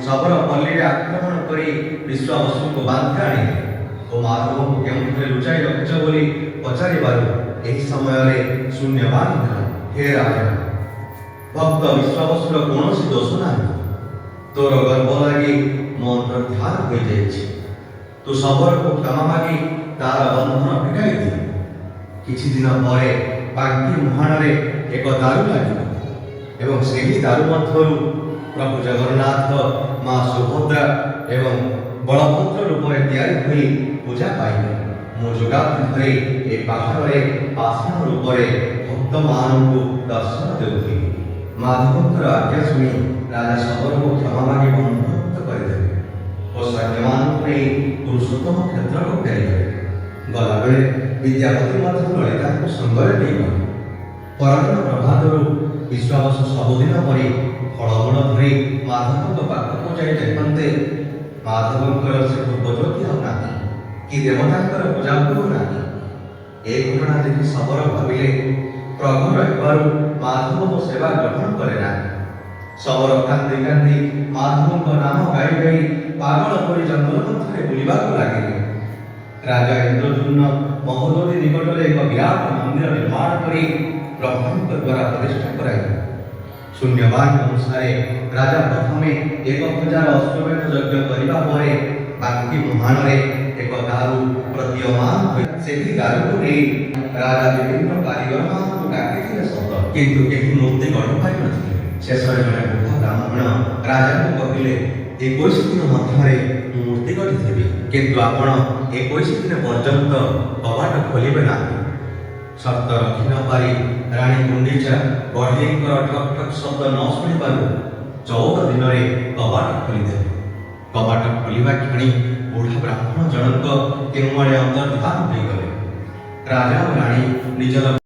ଶବର ପଲ୍ଲୀରେ ଆକ୍ରମଣ କରି ବିଶ୍ୱାବସୁଙ୍କୁ ବାନ୍ଧି ଆଣିଲେ ଓ ମାଧବଙ୍କୁ କେଉଁଠାରେ ଲୁଚାଇ ରଖିଛ ବୋଲି ପଚାରିବାରୁ ଏହି ସମୟରେ ଶୂନ୍ୟବାନ ହେଲା, ହେ ରାଜା, ଭକ୍ତ ବିଶ୍ୱାବସୁର କୌଣସି ଦୋଷ ନାହିଁ। ତୋର ଗର୍ବ ଲାଗି ମୋ ଅନ୍ତର୍ଧ୍ୟାନ ହୋଇଯାଇଛି। ତୁ ଶବରକୁ କ୍ଷମା ମାଗି ତାର ବନ୍ଧନ ଫିଟାଇ ଦିଅ। କିଛି ଦିନ ପରେ ବାଙ୍କି ମୁହାଣରେ ଏକ ଦାରୁ ଲାଗିବ ଏବଂ ସେହି ଦାରୁ ମଧ୍ୟରୁ ପ୍ରଭୁ ଜଗନ୍ନାଥ, ମା ସୁଭଦ୍ରା ଏବଂ ବଳଭଦ୍ର ରୂପରେ ତିଆରି ହୋଇ ପୂଜା ପାଇବେ। ମୁଁ ଯୁଗାନ୍ତି ଧରି ଏ ପାହାଡ଼ରେ ଆସନ ରୂପରେ ଭକ୍ତମାନଙ୍କୁ ଦର୍ଶନ ଦେଉଥିଲି। ମାଧବଙ୍କର ଆଜ୍ଞା ଶୁଣି ରାଜା ଶବରକୁ କ୍ଷମା ମାଗି ବନ୍ଧମୁକ୍ତ କରିଦେଲେ ଓ ସୈନ୍ୟମାନଙ୍କୁ ନେଇ ପୁରୁଷୋତ୍ତମ କ୍ଷେତ୍ରକୁ ଫେରିଗଲେ। ଗଲାବେଳେ ବିଦ୍ୟାପତି ମଧ୍ୟ ଲଳିତାଙ୍କୁ ସଙ୍ଗରେ ନେଇଗଲେ। ପରଦିନ ପ୍ରଭାତରୁ ବିଶ୍ୱାବସୁ ସବୁଦିନ ପରି ଫଳମୂଳ ଧରି ମାଧବଙ୍କ ପାଖକୁ ଯାଇ ଦେଖନ୍ତେ ମାଧବଙ୍କର ସେ ପୂର୍ବଜ୍ୟୋତି ଆଉ ନାହିଁ, କି ଦେବତାଙ୍କର ପୂଜା ନାହିଁ। ଏ ଘଟଣା ଦେଖି ଶବର ଭାବିଲେ ପ୍ରଭୁ ରହିବାରୁ ମାଧବ ମୋ ସେବା ଗ୍ରହଣ କରେ ନାହିଁ। ଶବର କାନ୍ଦି କାନ୍ଦି ମାଧବଙ୍କ ନାମ ଗାଇ ଗାଇ ପାଗଳ ପରି ଜଙ୍ଗଲ ମଧ୍ୟରେ ବୁଲିବାକୁ ଲାଗିଲେ। ରାଜା ଇନ୍ଦ୍ରଦ୍ୟୁମ୍ନ ମହୋଦଧି ନିକଟରେ ଏକ ବିରାଟ ମନ୍ଦିର ନିର୍ମାଣ କରି ବ୍ରହ୍ମାଙ୍କ ଦ୍ୱାରା ପ୍ରତିଷ୍ଠା କରାଇଲେ। ଶୂନ୍ୟବାନ ଅନୁସାରେ ରାଜା ପ୍ରଥମେ 1000 ଅଶ୍ୱମେଧ ଯଜ୍ଞ କରିବା ପରେ ବାଙ୍କି ମୁହାଣରେ ଏକ ଦାରୁ ପ୍ରତୀୟମାନ ହୋଇ ସେହି ଦାରୁକୁ ନେଇ ରାଜା ବିଭିନ୍ନ କାରିଗରମାନଙ୍କୁ ଡାକିଥିଲେ ସତ, କିନ୍ତୁ କେହି ମୂର୍ତ୍ତି ଗଢ଼ି ପାରିନଥିଲେ। ଶେଷରେ ଜଣେ ବୃଦ୍ଧ ବ୍ରାହ୍ମଣ ରାଜାଙ୍କୁ କହିଲେ, 21 ଦିନ ମଧ୍ୟରେ ମୁଁ ମୂର୍ତ୍ତି ଗଢ଼ିଦେବି, କିନ୍ତୁ ଆପଣ 21 ଦିନ ପର୍ଯ୍ୟନ୍ତ କବାଟ ଖୋଲିବେ ନାହିଁ। ସର୍ତ୍ତ ରଖି ନ ପାରି ରାଣୀ ଗୁଣ୍ଡିଚା ବଢ଼େଇଙ୍କର ଠକ୍ ଠକ୍ ଶବ୍ଦ ନ ଶୁଣିବାରୁ 14 ଦିନରେ କବାଟ ଖୋଲିଦେଲେ। କବାଟ ଖୋଲିବା କ୍ଷଣି ବୁଢ଼ା ବ୍ରାହ୍ମଣ ଜଣଙ୍କ କେଉଁଆଡ଼େ ଅନ୍ତର୍ଧାନ ହୋଇଗଲେ। ରାଜା ଓ ରାଣୀ ନିଜର